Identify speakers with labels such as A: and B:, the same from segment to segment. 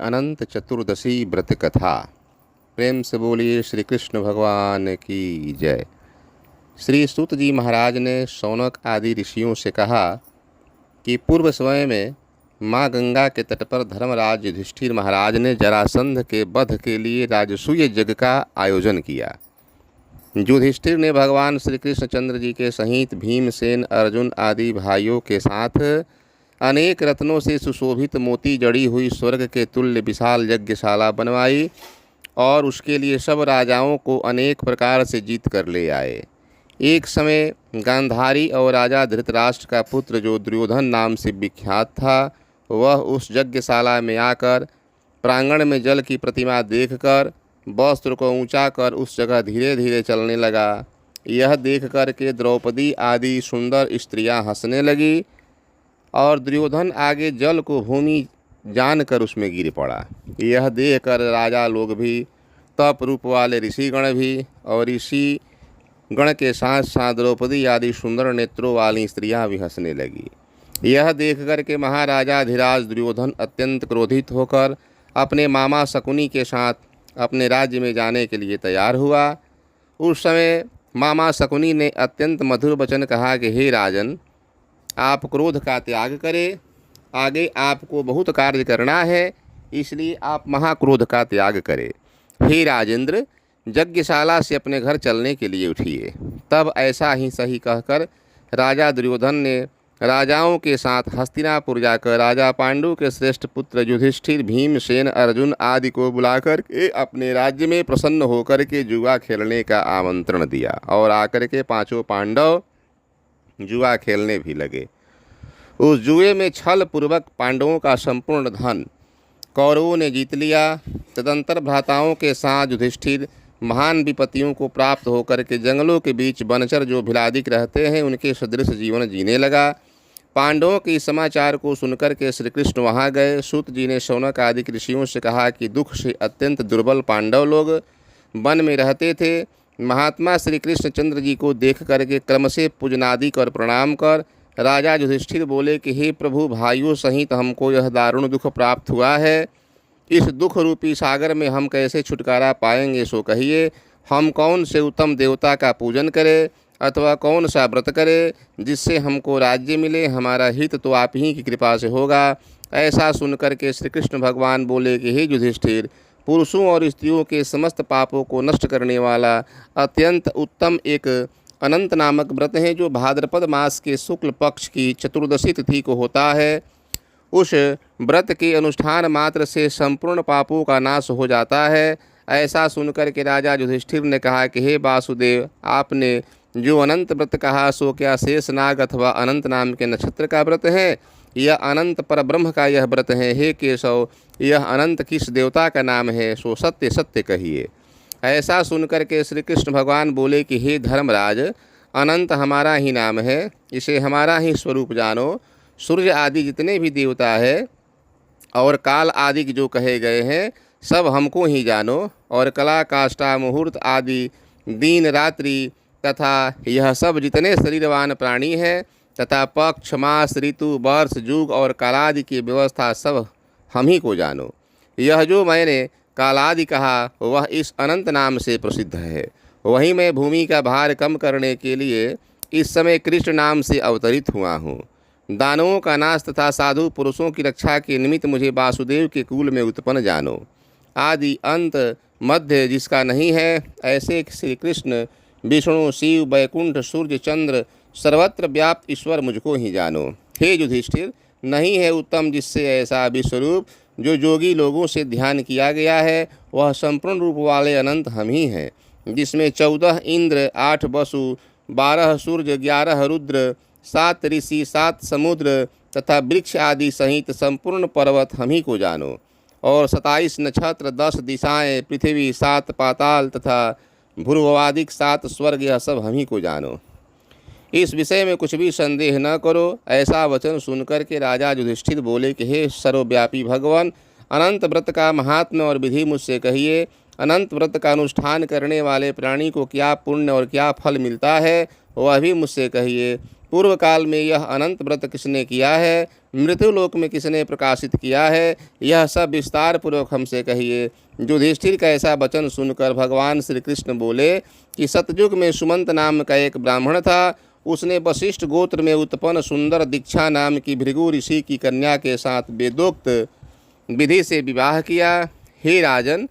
A: अनंत चतुर्दशी व्रत कथा। प्रेम से बोलिए श्री कृष्ण भगवान की जय। श्री सूत जी महाराज ने शौनक आदि ऋषियों से कहा कि पूर्व समय में माँ गंगा के तट पर धर्मराज युधिष्ठिर महाराज ने जरासंध के वध के लिए राजसूय यज्ञ का आयोजन किया। युधिष्ठिर ने भगवान श्री कृष्णचंद्र जी के सहित भीमसेन, अर्जुन आदि भाइयों के साथ अनेक रत्नों से सुशोभित मोती जड़ी हुई स्वर्ग के तुल्य विशाल यज्ञशाला बनवाई और उसके लिए सब राजाओं को अनेक प्रकार से जीत कर ले आए। एक समय गांधारी और राजा धृतराष्ट्र का पुत्र जो दुर्योधन नाम से विख्यात था, वह उस यज्ञशाला में आकर प्रांगण में जल की प्रतिमा देखकर वस्त्र को ऊंचा कर उस जगह धीरे धीरे चलने लगा। यह देख कर के द्रौपदी आदि सुंदर स्त्रियां हंसने लगी और दुर्योधन आगे जल को भूमि जानकर उसमें गिर पड़ा। यह देखकर राजा लोग भी, तप रूप वाले ऋषिगण भी और ऋषि गण के साथ साथ द्रौपदी आदि सुंदर नेत्रों वाली स्त्रियां भी हंसने लगी। यह देखकर के महाराजा धीराज दुर्योधन अत्यंत क्रोधित होकर अपने मामा शकुनी के साथ अपने राज्य में जाने के लिए तैयार हुआ। उस समय मामा शकुनी ने अत्यंत मधुर वचन कहा कि हे राजन, आप क्रोध का त्याग करें, आगे आपको बहुत कार्य करना है, इसलिए आप महाक्रोध का त्याग करें। हे राजेंद्र, यज्ञशाला से अपने घर चलने के लिए उठिए। तब ऐसा ही सही कहकर राजा दुर्योधन ने राजाओं के साथ हस्तिनापुर जाकर राजा पांडु के श्रेष्ठ पुत्र युधिष्ठिर, भीमसेन, अर्जुन आदि को बुलाकर के अपने राज्य में प्रसन्न होकर के जुआ खेलने का आमंत्रण दिया और आकर के पांचों पांडव जुआ खेलने भी लगे। उस जुए में छल पूर्वक पांडवों का संपूर्ण धन कौरवों ने जीत लिया। तदंतर भ्राताओं के साथ युधिष्ठिर महान विपत्तियों को प्राप्त होकर के जंगलों के बीच वनचर जो भिलादिक रहते हैं उनके सदृश जीवन जीने लगा। पांडवों के इस समाचार को सुनकर के श्री कृष्ण वहाँ गए। सूत जी ने शौनक आदि ऋषियों से कहा कि दुख से अत्यंत दुर्बल पांडव लोग वन में रहते थे। महात्मा श्री कृष्णचंद्र जी को देख करके क्रम से पूजनादिक और प्रणाम कर राजा युधिष्ठिर बोले कि हे प्रभु, भाइयों सहित हमको यह दारुण दुख प्राप्त हुआ है। इस दुख रूपी सागर में हम कैसे छुटकारा पाएंगे, सो कहिए। हम कौन से उत्तम देवता का पूजन करें अथवा कौन सा व्रत करें जिससे हमको राज्य मिले? हमारा हित तो आप ही की कृपा से होगा। ऐसा सुनकर के श्री कृष्ण भगवान बोले कि हे युधिष्ठिर, पुरुषों और स्त्रियों के समस्त पापों को नष्ट करने वाला अत्यंत उत्तम एक अनंत नामक व्रत है जो भाद्रपद मास के शुक्ल पक्ष की चतुर्दशी तिथि को होता है। उस व्रत के अनुष्ठान मात्र से संपूर्ण पापों का नाश हो जाता है। ऐसा सुनकर के राजा युधिष्ठिर ने कहा कि हे वासुदेव, आपने जो अनंत व्रत कहा सो क्या शेषनाग अथवा अनंत नाम के नक्षत्र का व्रत है? यह अनंत पर ब्रह्म का यह व्रत है। हे केशव, यह अनंत किस देवता का नाम है, सो सत्य सत्य कहिए। ऐसा सुनकर के श्री कृष्ण भगवान बोले कि हे धर्मराज, अनंत हमारा ही नाम है, इसे हमारा ही स्वरूप जानो। सूर्य आदि जितने भी देवता है और काल आदि जो कहे गए हैं सब हमको ही जानो। और कला, काष्ठा, मुहूर्त आदि, दिन रात्रि तथा यह सब जितने शरीरवान प्राणी हैं तथा पक्ष, मास, ऋतु, वर्ष, युग और कालादि की व्यवस्था सब हम ही को जानो। यह जो मैंने कालादि कहा वह इस अनंत नाम से प्रसिद्ध है। वहीं मैं भूमि का भार कम करने के लिए इस समय कृष्ण नाम से अवतरित हुआ हूँ। दानवों का नाश तथा साधु पुरुषों की रक्षा के निमित्त मुझे वासुदेव के कुल में उत्पन्न जानो। आदि अंत मध्य जिसका नहीं है, ऐसे श्री कृष्ण, विष्णु, शिव, वैकुंठ, सूर्य, चंद्र सर्वत्र व्याप्त ईश्वर मुझको ही जानो। हे युधिष्ठिर, नहीं है उत्तम जिससे ऐसा विश्वरूप जो योगी लोगों से ध्यान किया गया है। वह संपूर्ण रूप वाले अनंत हम ही हैं, जिसमें 14 इंद्र, 8 वसु, 12 सूर्य, 11 रुद्र, 7 ऋषि, 7 समुद्र तथा वृक्ष आदि सहित संपूर्ण पर्वत हम ही को जानो। और 27 नक्षत्र, 10 दिशाएं, पृथ्वी, 7 पाताल तथा भूर्भुवादिक 7 स्वर्ग, यह सब हम ही को जानो। इस विषय में कुछ भी संदेह न करो। ऐसा वचन सुनकर के राजा युधिष्ठिर बोले कि हे सर्वव्यापी भगवान, अनंत व्रत का महात्म्य और विधि मुझसे कहिए। अनंत व्रत का अनुष्ठान करने वाले प्राणी को क्या पुण्य और क्या फल मिलता है, वह भी मुझसे कहिए। पूर्व काल में यह अनंत व्रत किसने किया है? मृत्युलोक में किसने प्रकाशित किया है, यह सब विस्तार पूर्वक हमसे कहिए। युधिष्ठिर का ऐसा वचन सुनकर भगवान श्री कृष्ण बोले कि सतयुग में सुमंत नाम का एक ब्राह्मण था। उसने वशिष्ठ गोत्र में उत्पन्न सुंदर दीक्षा नाम की भृगु ऋषि की कन्या के साथ वेदोक्त विधि से विवाह किया। हे राजन,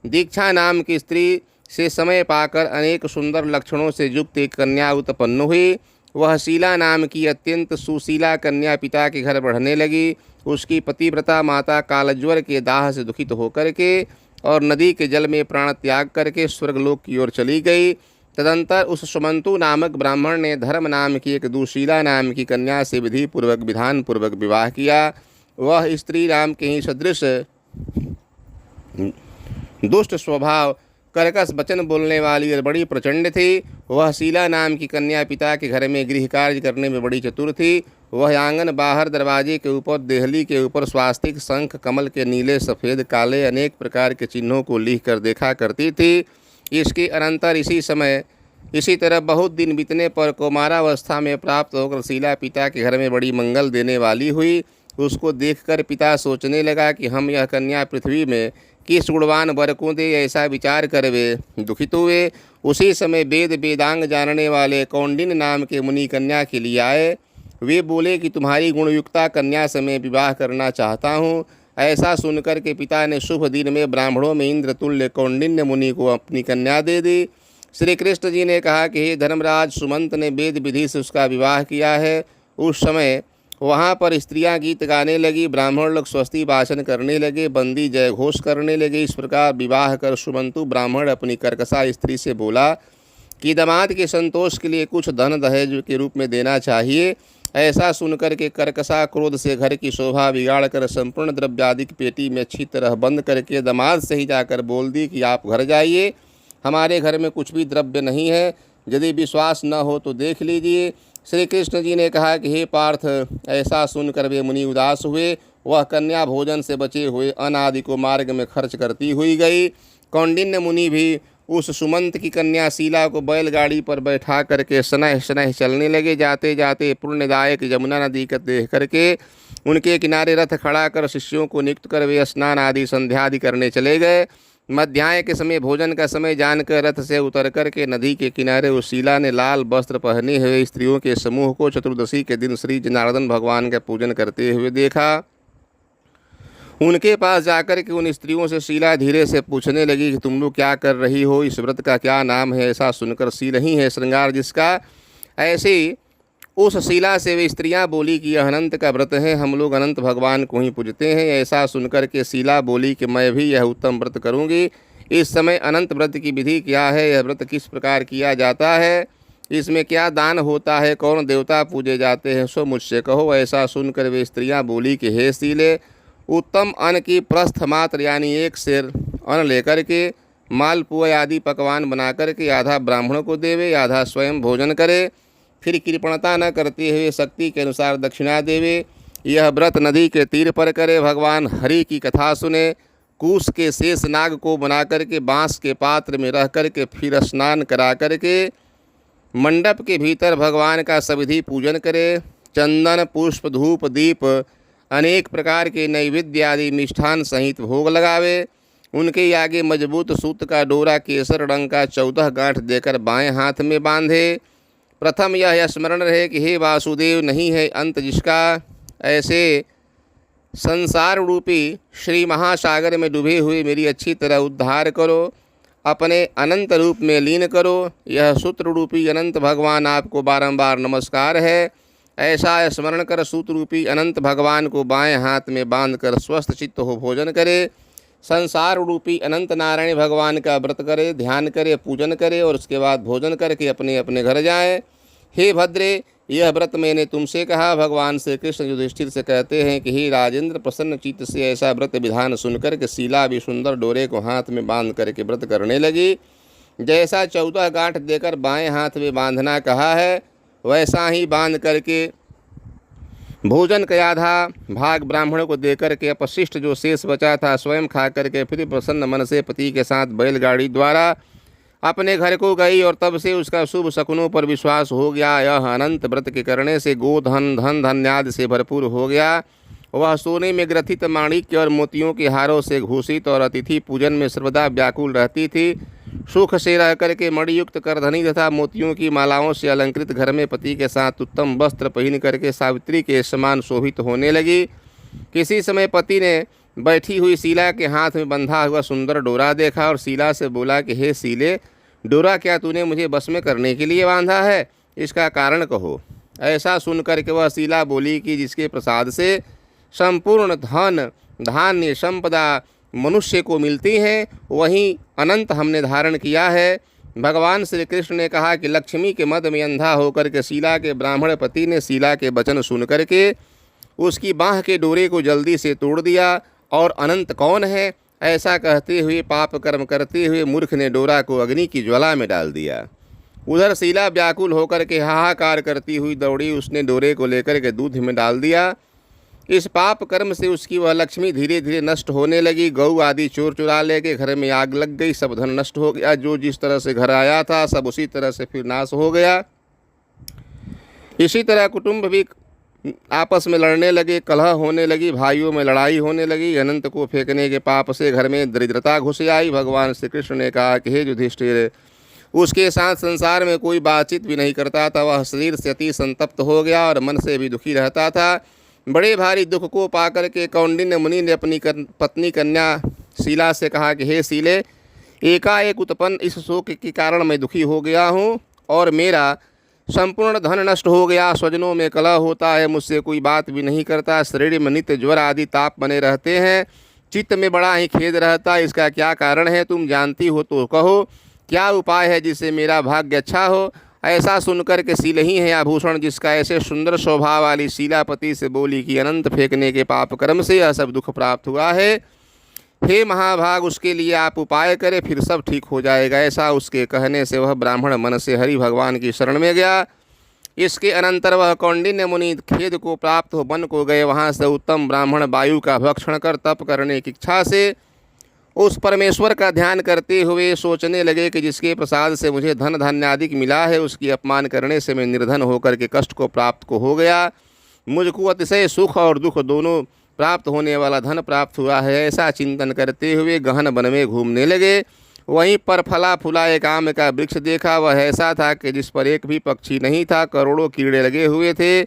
A: दीक्षा नाम की स्त्री से समय पाकर अनेक सुंदर लक्षणों से युक्त एक कन्या उत्पन्न हुई। वह शीला नाम की अत्यंत सुशीला कन्या पिता के घर बढ़ने लगी। उसकी पतिव्रता माता कालज्वर के दाह से दुखित होकर के और नदी के जल में प्राण त्याग करके स्वर्गलोक की ओर चली गई। तदंतर उस सुमंतु नामक ब्राह्मण ने धर्म नाम की एक दुशीला नाम की कन्या से विधि पूर्वक विधान पूर्वक विवाह किया। वह स्त्री राम के ही सदृश दुष्ट स्वभाव, कर्कश वचन बोलने वाली और बड़ी प्रचंड थी। वह शीला नाम की कन्या पिता के घर में गृह कार्य करने में बड़ी चतुर थी। वह आंगन बाहर दरवाजे के ऊपर देहली के ऊपर स्वास्तिक, शंख, कमल के नीले, सफ़ेद, काले अनेक प्रकार के चिन्हों को लिख कर देखा करती थी। इसके अनंतर इसी तरह बहुत दिन बीतने पर कौमारावस्था में प्राप्त होकर शीला पिता के घर में बड़ी मंगल देने वाली हुई। उसको देखकर पिता सोचने लगा कि हम यह कन्या पृथ्वी में किस गुणवान वर को दे, ऐसा विचार कर वे दुखित हुए। उसी समय वेद वेदांग जानने वाले कौंडिन्य नाम के मुनि कन्या के लिए आए। वे बोले कि तुम्हारी गुणयुक्ता कन्या से मैं विवाह करना चाहता हूँ। ऐसा सुनकर के पिता ने शुभ दिन में ब्राह्मणों में इंद्र तुल्य कौंडिन्य मुनि को अपनी कन्या दे दी। श्री कृष्ण जी ने कहा कि हे धर्मराज, सुमंत ने वेद विधि से उसका विवाह किया है। उस समय वहाँ पर स्त्रियां गीत गाने लगी, ब्राह्मण लोग स्वस्ति भाषण करने लगे, बंदी जय घोष करने लगे। इस प्रकार विवाह कर सुमंतु ब्राह्मण अपनी कर्कशा स्त्री से बोला कि दामाद के संतोष के लिए कुछ धन दहेज के रूप में देना चाहिए। ऐसा सुनकर के कर्कशा क्रोध से घर की शोभा बिगाड़ कर संपूर्ण द्रव्यादिक पेटी में अच्छी तरह बंद करके दामाद से ही जाकर बोल दी कि आप घर जाइए, हमारे घर में कुछ भी द्रव्य नहीं है, यदि विश्वास न हो तो देख लीजिए। श्री कृष्ण जी ने कहा कि हे पार्थ, ऐसा सुनकर वे मुनि उदास हुए। वह कन्या भोजन से बचे हुए अन्न आदि को मार्ग में खर्च करती हुई गई। कौंडिन्य मुनि भी उस सुमंत की कन्या शीला को बैलगाड़ी पर बैठा करके शनैः शनैः चलने लगे। जाते जाते पुण्यदायक यमुना नदी को देख करके उनके किनारे रथ खड़ा कर शिष्यों को नियुक्त कर वे स्नान आदि संध्या आदि करने चले गए। मध्याह्न के समय भोजन का समय जानकर रथ से उतर करके नदी के किनारे उस शीला ने लाल वस्त्र पहने हुए स्त्रियों के समूह को चतुर्दशी के दिन श्री जनार्दन भगवान का पूजन करते हुए देखा। उनके पास जाकर के उन स्त्रियों से शीला धीरे से पूछने लगी कि तुम लोग क्या कर रही हो, इस व्रत का क्या नाम है। ऐसा सुनकर शील ही है श्रृंगार जिसका। ऐसी उस शीला से वे स्त्रियां बोली कि यह अनंत का व्रत है, हम लोग अनंत भगवान को ही पूजते हैं। ऐसा सुनकर के शीला बोली कि मैं भी यह उत्तम व्रत करूंगी। इस समय अनंत व्रत की विधि क्या है, यह व्रत किस प्रकार किया जाता है, इसमें क्या दान होता है, कौन देवता पूजे जाते हैं, सो मुझसे कहो। ऐसा सुनकर वे स्त्रियां बोली कि हे शीले, उत्तम अन्न की प्रस्थ मात्र यानी 1 सेर अन्न लेकर के मालपुआ आदि पकवान बना करके आधा ब्राह्मण को देवे, आधा स्वयं भोजन करे, फिर कृपणता न करते हुए शक्ति के अनुसार दक्षिणा देवे। यह व्रत नदी के तीर पर करे, भगवान हरि की कथा सुने, कूश के शेष नाग को बना करके बांस के पात्र में रह करके फिर स्नान करा करके मंडप के भीतर भगवान का सविधि पूजन करे, चंदन पुष्प धूप दीप अनेक प्रकार के नैवेद्य आदि मिष्ठान सहित भोग लगावे। उनके आगे मजबूत सूत का डोरा केसर रंग का 14 गांठ देकर बाएं हाथ में बांधे। प्रथम यह स्मरण रहे कि हे वासुदेव, नहीं है अंत जिसका, ऐसे संसार रूपी श्री महासागर में डूबे हुए मेरी अच्छी तरह उद्धार करो, अपने अनंत रूप में लीन करो। यह सूत्र रूपी अनंत भगवान आपको बारंबार नमस्कार है। ऐसा स्मरण कर सूत्र रूपी अनंत भगवान को बाएं हाथ में बांधकर स्वस्थ चित्त हो भोजन करे। संसार रूपी अनंत नारायण भगवान का व्रत करे, ध्यान करे, पूजन करे और उसके बाद भोजन करके अपने अपने घर जाए। हे भद्रे, यह व्रत मैंने तुमसे कहा। भगवान श्री कृष्ण युधिष्ठिर से कहते हैं कि हे राजेंद्र, प्रसन्न चित्त से ऐसा व्रत विधान सुनकर के शीला भी सुंदर डोरे को हाथ में बांध करके व्रत करने लगी। जैसा 14 गांठ देकर बाएं हाथ में बांधना कहा है, वैसा ही बांध करके भोजन का आधा भाग ब्राह्मण को देकर के अपशिष्ट जो शेष बचा था स्वयं खा करके फिर प्रसन्न मन से पति के साथ बैलगाड़ी द्वारा अपने घर को गई और तब से उसका शुभ शकुनों पर विश्वास हो गया। यह अनंत व्रत के करने से गोधन धन धन्याद से भरपूर हो गया। वह सोने में ग्रथित माणिक्य और मोतियों के हारों से घूषित और अतिथि पूजन में सर्वदा व्याकुल रहती थी। सुख से रह करके मणियुक्त करधनी तथा मोतियों की मालाओं से अलंकृत घर में पति के साथ उत्तम वस्त्र पहन करके सावित्री के समान शोभित होने लगी। किसी समय पति ने बैठी हुई शीला के हाथ में बंधा हुआ सुंदर डोरा देखा और शीला से बोला कि हे शीले, डोरा क्या तूने मुझे बस में करने के लिए बांधा है? इसका कारण कहो। ऐसा सुनकर के वह शीला बोली कि जिसके प्रसाद से संपूर्ण धन धान्य संपदा मनुष्य को मिलती हैं, वहीं अनंत हमने धारण किया है। भगवान श्री कृष्ण ने कहा कि लक्ष्मी के मद में अंधा होकर के शीला के ब्राह्मण पति ने शीला के वचन सुन करके उसकी बाँह के डोरे को जल्दी से तोड़ दिया और अनंत कौन है ऐसा कहते हुए पाप कर्म करते हुए मूर्ख ने डोरा को अग्नि की ज्वाला में डाल दिया। उधर शीला व्याकुल होकर के हाहाकार करती हुई दौड़ी। उसने डोरे को लेकर के दूध में डाल दिया। इस पाप कर्म से उसकी वह लक्ष्मी धीरे धीरे नष्ट होने लगी। गऊ आदि चोर चुरा ले गए, घर में आग लग गई, सब धन नष्ट हो गया। जो जिस तरह से घर आया था सब उसी तरह से फिर नाश हो गया। इसी तरह कुटुंब भी आपस में लड़ने लगे, कलह होने लगी, भाइयों में लड़ाई होने लगी। अनंत को फेंकने के पाप से घर में दरिद्रता घुस आई। भगवान श्री कृष्ण ने कहा कि हे युधिष्ठिर, उसके साथ संसार में कोई बातचीत भी नहीं करता था। वह शरीर से अति संतप्त हो गया और मन से भी दुखी रहता था। बड़े भारी दुख को पाकर के कौंडिन्य मुनि ने अपनी पत्नी कन्या शीला से कहा कि हे शीले, एकाएक उत्पन्न इस शोक के कारण मैं दुखी हो गया हूँ और मेरा संपूर्ण धन नष्ट हो गया। स्वजनों में कलह होता है, मुझसे कोई बात भी नहीं करता। शरीर में नित्य ज्वर आदि ताप बने रहते हैं। चित्त में बड़ा ही खेद रहता है। इसका क्या कारण है? तुम जानती हो तो कहो। क्या उपाय है जिससे मेरा भाग्य अच्छा हो? ऐसा सुनकर के शील ही है आभूषण जिसका ऐसे सुंदर स्वभाव वाली शीलापति से बोली कि अनंत फेंकने के पाप कर्म से यह सब दुख प्राप्त हुआ है। हे महाभाग, उसके लिए आप उपाय करें, फिर सब ठीक हो जाएगा। ऐसा उसके कहने से वह ब्राह्मण मन से हरि भगवान की शरण में गया। इसके अनंतर वह कौंडिन्य मुनि खेद को प्राप्त हो वन को गए। वहाँ से उत्तम ब्राह्मण वायु का भक्षण कर तप करने की इच्छा से उस परमेश्वर का ध्यान करते हुए सोचने लगे कि जिसके प्रसाद से मुझे धन धान्यादि मिला है, उसकी अपमान करने से मैं निर्धन होकर के कष्ट को प्राप्त को हो गया। मुझको अतिशय सुख और दुख दोनों प्राप्त होने वाला धन प्राप्त हुआ है। ऐसा चिंतन करते हुए गहन वन में घूमने लगे। वहीं पर फला फूला एक आम का वृक्ष देखा। वह ऐसा था कि जिस पर एक भी पक्षी नहीं था, करोड़ों कीड़े लगे हुए थे।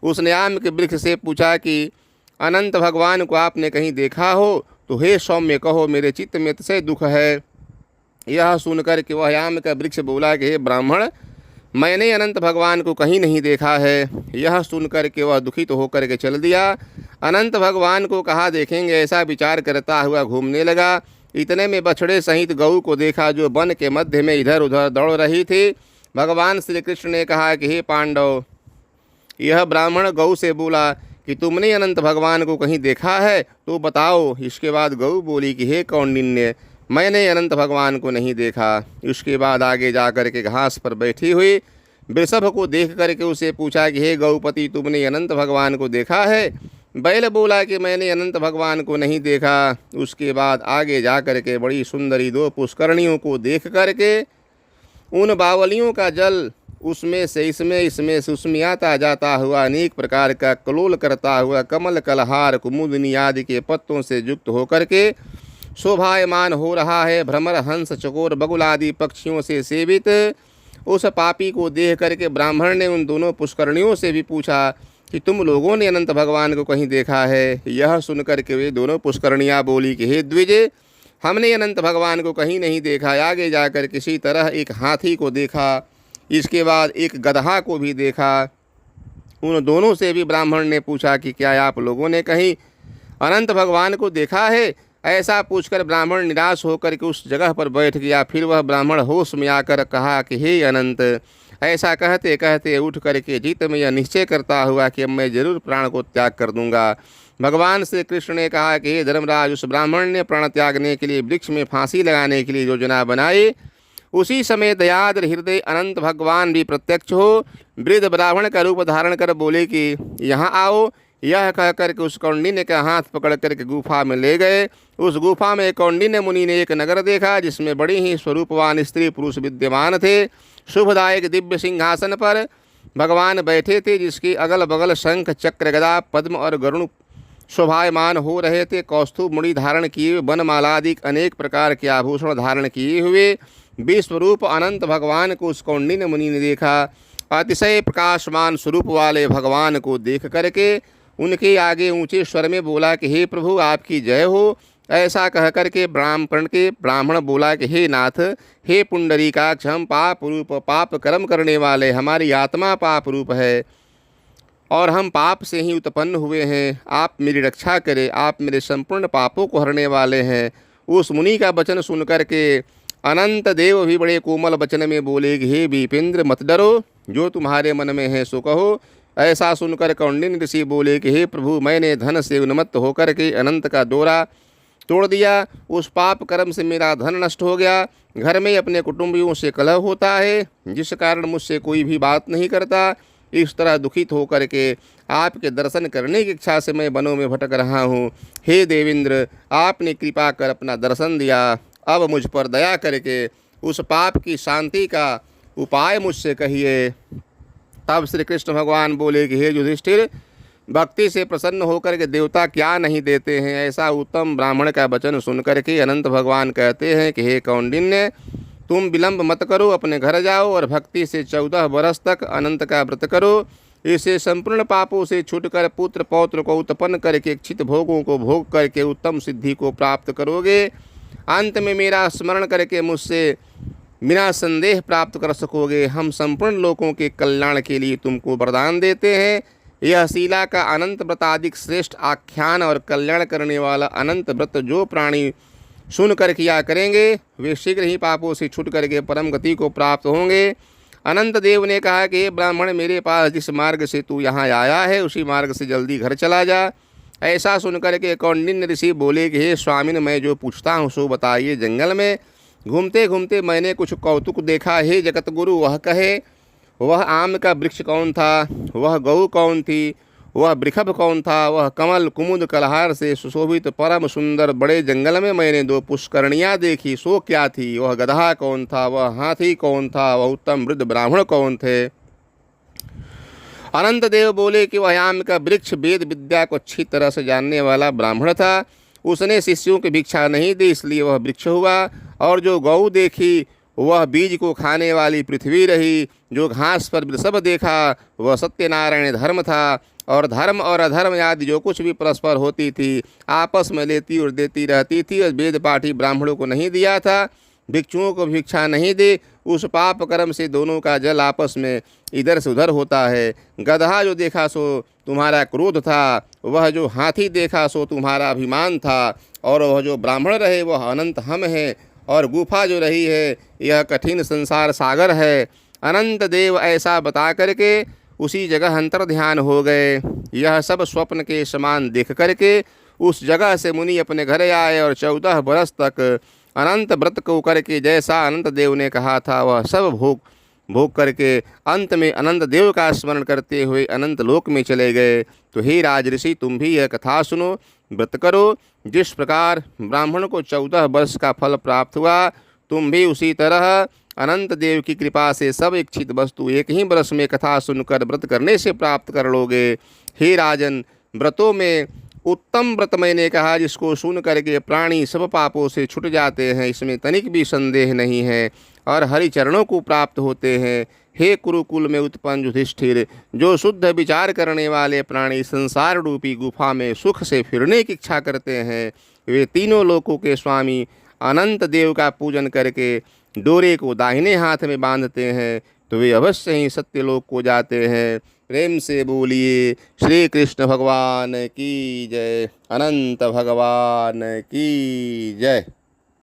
A: उसने आम के वृक्ष से पूछा कि अनंत भगवान को आपने कहीं देखा हो तो हे सौम्य कहो, मेरे चित्त में अतिशय दुख है। यह सुनकर के वह आम का वृक्ष बोला कि हे ब्राह्मण, मैंने अनंत भगवान को कहीं नहीं देखा है। यह सुनकर के वह दुखित होकर के चल दिया। अनंत भगवान को कहाँ देखेंगे, ऐसा विचार करता हुआ घूमने लगा। इतने में बछड़े सहित गऊ को देखा जो वन के मध्य में इधर उधर दौड़ रही थी। भगवान श्री कृष्ण ने कहा कि हे पांडव, यह ब्राह्मण गऊ से बोला कि तुमने अनंत भगवान को कहीं देखा है तो बताओ। इसके बाद गऊ बोली कि हे कौंडिन्य, मैंने अनंत भगवान को नहीं देखा। उसके बाद आगे जा कर के घास पर बैठी हुई वृषभ को देख करके उसे पूछा कि हे गौपति, तुमने अनंत भगवान को देखा है? बैल बोला कि मैंने अनंत भगवान को नहीं देखा। उसके बाद आगे जा कर के बड़ी सुंदरी दो पुष्करणियों को देख करके उन बावलियों का जल उसमें से इसमें से उसमें आता जाता हुआ अनेक प्रकार का कलोल करता हुआ कमल कलहार कुमुदिनी आदि के पत्तों से युक्त होकर के शोभायमान हो रहा है। भ्रमर हंस चकोर बगुल आदि पक्षियों से सेवित उस पापी को देख करके ब्राह्मण ने उन दोनों पुष्करणियों से भी पूछा कि तुम लोगों ने अनंत भगवान को कहीं देखा है? यह सुनकर के वे दोनों पुष्करणियाँ बोली कि हे द्विज, हमने अनंत भगवान को कहीं नहीं देखा। आगे जाकर किसी तरह एक हाथी को देखा, इसके बाद एक गदहा को भी देखा। उन दोनों से भी ब्राह्मण ने पूछा कि क्या आप लोगों ने कहीं अनंत भगवान को देखा है? ऐसा पूछकर ब्राह्मण निराश होकर के उस जगह पर बैठ गया। फिर वह ब्राह्मण होश में आकर कहा कि हे अनंत, ऐसा कहते कहते उठ करके चित्त में यह निश्चय करता हुआ कि अब मैं जरूर प्राण को त्याग कर दूंगा। भगवान श्री कृष्ण ने कहा कि हे धर्मराज, उस ब्राह्मण ने प्राण त्यागने के लिए वृक्ष में फांसी लगाने के लिए योजना बनाई। उसी समय दयाद्र हृदय अनंत भगवान भी प्रत्यक्ष हो वृद्ध ब्राह्मण का रूप धारण कर बोले कि यहाँ आओ। यह कह करके उस कौंडिन्य का हाथ पकड़ करके गुफा में ले गए। उस गुफा में कौंडिन्य मुनि ने एक नगर देखा जिसमें बड़ी ही स्वरूपवान स्त्री पुरुष विद्यमान थे। शुभदायक दिव्य सिंहासन पर भगवान बैठे थे, जिसकी अगल बगल शंख चक्र गदा पद्म और गरुण शोभायमान हो रहे थे। कौस्तुभ मुनि धारण किए हुए वनमाला आदि अनेक प्रकार के आभूषण धारण किए हुए विश्वरूप अनंत भगवान को उस कौंडिन्य मुनि ने देखा। अतिशय प्रकाशमान स्वरूप वाले भगवान को देख करके उनके आगे ऊंचे स्वर में बोला कि हे प्रभु, आपकी जय हो। ऐसा कह करके ब्राह्मण बोला कि हे नाथ, हे पुंडरीकाक्ष, हम पाप रूप पाप कर्म करने वाले, हमारी आत्मा पाप रूप है और हम पाप से ही उत्पन्न हुए हैं। आप मेरी रक्षा करें, आप मेरे संपूर्ण पापों को हरने वाले हैं। उस मुनि का वचन सुन करके अनंत देव भी बड़े कोमल वचन में बोले कि हे विपिंद्र, मत डरो, जो तुम्हारे मन में है सो कहो। ऐसा सुनकर कौंडिन्य ऋषि बोले कि हे प्रभु, मैंने धन से उन्मत्त होकर के अनंत का डोरा तोड़ दिया। उस पाप कर्म से मेरा धन नष्ट हो गया। घर में अपने कुटुंबियों से कलह होता है, जिस कारण मुझसे कोई भी बात नहीं करता। इस तरह दुखित होकर के आपके दर्शन करने की इच्छा से मैं वनों में भटक रहा हूँ। हे देवेंद्र, आपने कृपा कर अपना दर्शन दिया, अब मुझ पर दया करके उस पाप की शांति का उपाय मुझसे कहिए। तब श्री कृष्ण भगवान बोले कि हे युधिष्ठिर, भक्ति से प्रसन्न होकर के देवता क्या नहीं देते हैं। ऐसा उत्तम ब्राह्मण का वचन सुनकर के अनंत भगवान कहते हैं कि हे कौंडिन्य, तुम विलंब मत करो, अपने घर जाओ और भक्ति से 14 वर्ष तक अनंत का व्रत करो। इससे संपूर्ण पापों से छूटकर पुत्र पौत्र को उत्पन्न करके इच्छित भोगों को भोग करके उत्तम सिद्धि को प्राप्त करोगे। अंत में मेरा स्मरण करके मुझसे बिना संदेह प्राप्त कर सकोगे। हम संपूर्ण लोगों के कल्याण के लिए तुमको वरदान देते हैं। यह शीला का अनंत व्रताधिक श्रेष्ठ आख्यान और कल्याण करने वाला अनंत व्रत जो प्राणी सुनकर किया करेंगे, वे शीघ्र ही पापों से छूट करके परम गति को प्राप्त होंगे। अनंत देव ने कहा कि हे ब्राह्मण, मेरे पास जिस मार्ग से तू यहाँ आया है उसी मार्ग से जल्दी घर चला जा। ऐसा सुनकर के कौंडिन्य ऋषि बोले कि हे स्वामिन, मैं जो पूछता हूँ सो बताइए। जंगल में घूमते घूमते मैंने कुछ कौतुक देखा। हे जगत गुरु, वह कहे, वह आम का वृक्ष कौन था, वह गऊ कौन थी, वह वृषभ कौन था, वह कमल कुमुद कलहार से सुशोभित परम सुंदर बड़े जंगल में मैंने 2 पुष्करणियाँ देखी, सो क्या थी, वह गधा कौन था, वह हाथी कौन था, वह उत्तम वृद्ध ब्राह्मण कौन थे। अनंत देव बोले कि वह आम का वृक्ष वेद विद्या को अच्छी तरह से जानने वाला ब्राह्मण था। उसने शिष्यों की भिक्षा नहीं दी, इसलिए वह वृक्ष हुआ। और जो गौ देखी वह बीज को खाने वाली पृथ्वी रही। जो घास पर वृषभ देखा वह सत्यनारायण धर्म था। और धर्म और अधर्म आदि जो कुछ भी परस्पर होती थी आपस में लेती और देती रहती थी। और वेद पाठी ब्राह्मणों को नहीं दिया था, भिक्षुओं को भिक्षा नहीं दी। उस पाप कर्म से दोनों का जल आपस में इधर से उधर होता है। गधा जो देखा सो तुम्हारा क्रोध था, वह जो हाथी देखा सो तुम्हारा अभिमान था, और वह जो ब्राह्मण रहे वह अनंत हम है, और गुफा जो रही है यह कठिन संसार सागर है। अनंत देव ऐसा बता करके उसी जगह अंतर ध्यान हो गए। यह सब स्वप्न के समान देख करके उस जगह से मुनि अपने घर आए और 14 वर्ष तक अनंत व्रत को करके जैसा अनंत देव ने कहा था वह सब भोग करके अंत में अनंत देव का स्मरण करते हुए अनंत लोक में चले गए। तो हे राजऋषि, तुम भी यह कथा सुनो, व्रत करो। जिस प्रकार ब्राह्मण को 14 वर्ष का फल प्राप्त हुआ, तुम भी उसी तरह अनंत देव की कृपा से सब इच्छित वस्तु एक ही वर्ष में कथा सुनकर व्रत करने से प्राप्त कर लोगे। हे राजन, व्रतों में उत्तम व्रत मैंने कहा जिसको सुन करके प्राणी सब पापों से छूट जाते हैं, इसमें तनिक भी संदेह नहीं है, और हरि चरणों को प्राप्त होते हैं। हे कुरुकुल में उत्पन्न युधिष्ठिर, जो शुद्ध विचार करने वाले प्राणी संसार रूपी गुफा में सुख से फिरने की इच्छा करते हैं, वे तीनों लोकों के स्वामी अनंत देव का पूजन करके डोरे को दाहिने हाथ में बांधते हैं तो वे अवश्य ही सत्यलोक को जाते हैं। प्रेम से बोलिए श्री कृष्ण भगवान की जय, अनंत भगवान की जय।